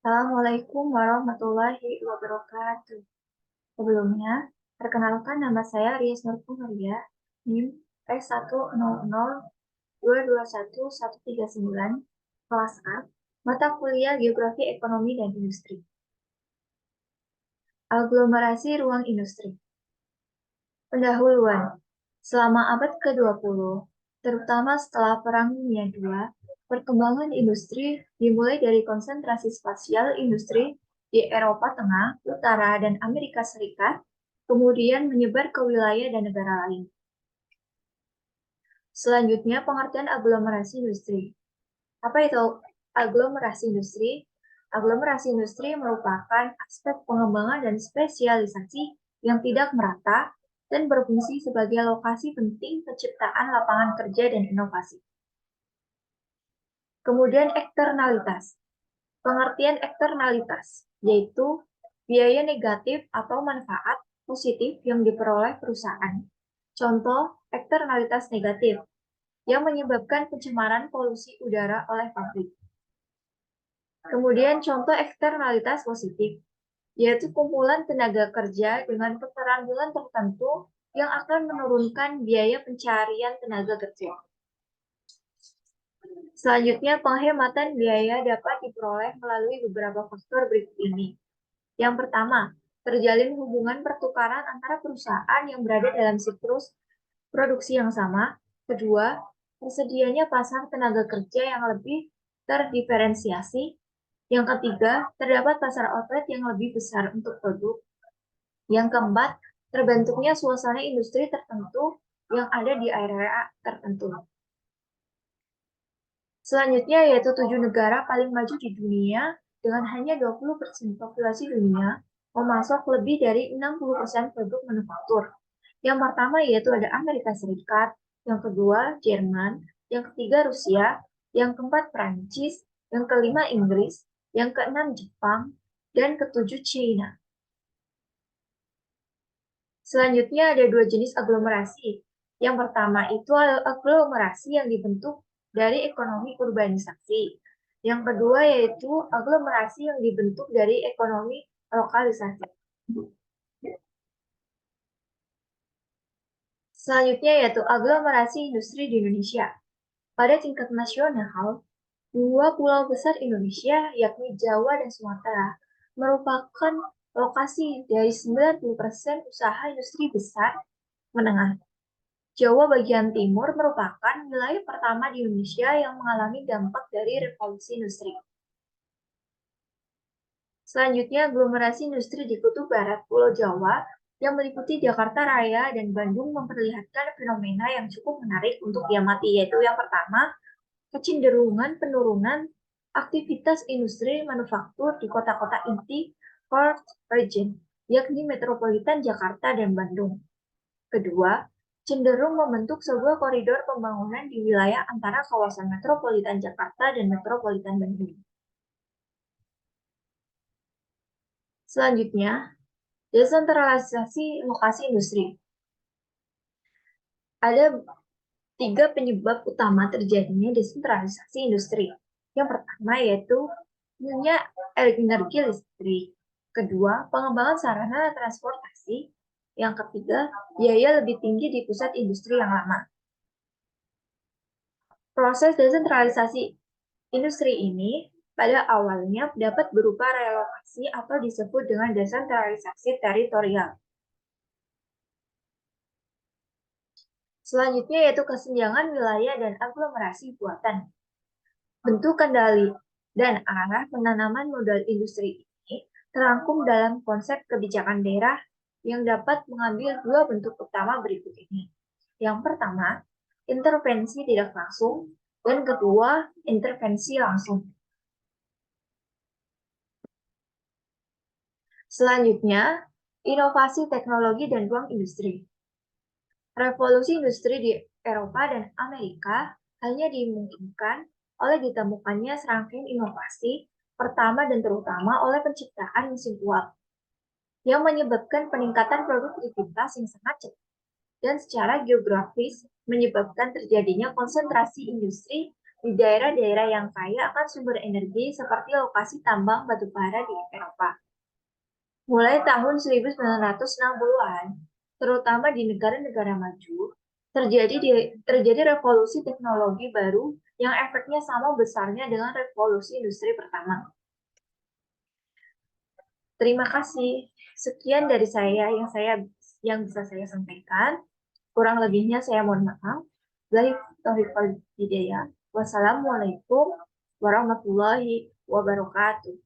Assalamualaikum warahmatullahi wabarakatuh. Sebelumnya, perkenalkan nama saya Rias Nurul Maria, NIM S100221139, kelas A, mata kuliah Geografi Ekonomi dan Industri. Aglomerasi ruang industri. Pendahuluan. Selama abad ke-20, terutama setelah Perang Dunia II, perkembangan industri dimulai dari konsentrasi spasial industri di Eropa Tengah, Utara, dan Amerika Serikat, kemudian menyebar ke wilayah dan negara lain. Selanjutnya, pengertian aglomerasi industri. Apa itu aglomerasi industri? Aglomerasi industri merupakan aspek pengembangan dan spesialisasi yang tidak merata dan berfungsi sebagai lokasi penting penciptaan lapangan kerja dan inovasi. Kemudian eksternalitas. Pengertian eksternalitas yaitu biaya negatif atau manfaat positif yang diperoleh perusahaan. Contoh eksternalitas negatif yang menyebabkan pencemaran polusi udara oleh pabrik. Kemudian contoh eksternalitas positif, yaitu kumpulan tenaga kerja dengan keterampilan tertentu yang akan menurunkan biaya pencarian tenaga kerja. Selanjutnya, penghematan biaya dapat diperoleh melalui beberapa faktor berikut ini. Yang pertama, terjalin hubungan pertukaran antara perusahaan yang berada dalam siklus produksi yang sama. Kedua, tersedianya pasar tenaga kerja yang lebih terdiferensiasi. Yang ketiga, terdapat pasar outlet yang lebih besar untuk produk. Yang keempat, terbentuknya suasana industri tertentu yang ada di area tertentu. Selanjutnya yaitu 7 negara paling maju di dunia dengan hanya 20% populasi dunia memasok lebih dari 60% produk manufaktur. Yang pertama yaitu ada Amerika Serikat, yang kedua Jerman, yang ketiga Rusia, yang keempat Prancis, yang kelima Inggris, yang keenam Jepang, dan ketujuh China. Selanjutnya ada dua jenis aglomerasi. Yang pertama itu aglomerasi yang dibentuk dari ekonomi urbanisasi. Yang kedua yaitu aglomerasi yang dibentuk dari ekonomi lokalisasi. Selanjutnya yaitu aglomerasi industri di Indonesia. Pada tingkat nasional, dua pulau besar Indonesia, yakni Jawa dan Sumatera, merupakan lokasi dari 90% usaha industri besar menengah. Jawa bagian timur merupakan wilayah pertama di Indonesia yang mengalami dampak dari revolusi industri. Selanjutnya, aglomerasi industri di Kutub Barat Pulau Jawa yang meliputi Jakarta Raya dan Bandung memperlihatkan fenomena yang cukup menarik untuk diamati, yaitu yang pertama, kecenderungan penurunan aktivitas industri manufaktur di kota-kota inti Core Region, yakni metropolitan Jakarta dan Bandung. Kedua, cenderung membentuk sebuah koridor pembangunan di wilayah antara kawasan metropolitan Jakarta dan metropolitan Bandung. Selanjutnya, desentralisasi lokasi industri. Ada 3 penyebab utama terjadinya desentralisasi industri. Yang pertama yaitu minimnya energi listrik. Kedua, pengembangan sarana transportasi. Yang ketiga, biaya lebih tinggi di pusat industri yang lama. Proses desentralisasi industri ini pada awalnya dapat berupa relokasi atau disebut dengan desentralisasi teritorial. Selanjutnya yaitu kesenjangan wilayah dan aglomerasi buatan. Bentuk kendali dan arah penanaman modal industri ini terangkum dalam konsep kebijakan daerah yang dapat mengambil dua bentuk utama berikut ini. Yang pertama, intervensi tidak langsung, dan kedua, intervensi langsung. Selanjutnya, inovasi teknologi dan ruang industri. Revolusi industri di Eropa dan Amerika hanya dimungkinkan oleh ditemukannya serangkaian inovasi, pertama dan terutama oleh penciptaan mesin uap, yang menyebabkan peningkatan produktivitas yang sangat cepat dan secara geografis menyebabkan terjadinya konsentrasi industri di daerah-daerah yang kaya akan sumber energi seperti lokasi tambang batu bara di Eropa. Mulai tahun 1960-an, terutama di negara-negara maju, terjadi revolusi teknologi baru yang efeknya sama besarnya dengan revolusi industri pertama. Terima kasih. Sekian dari saya yang bisa saya sampaikan. Kurang lebihnya saya mohon maaf. Wassalamualaikum warahmatullahi wabarakatuh.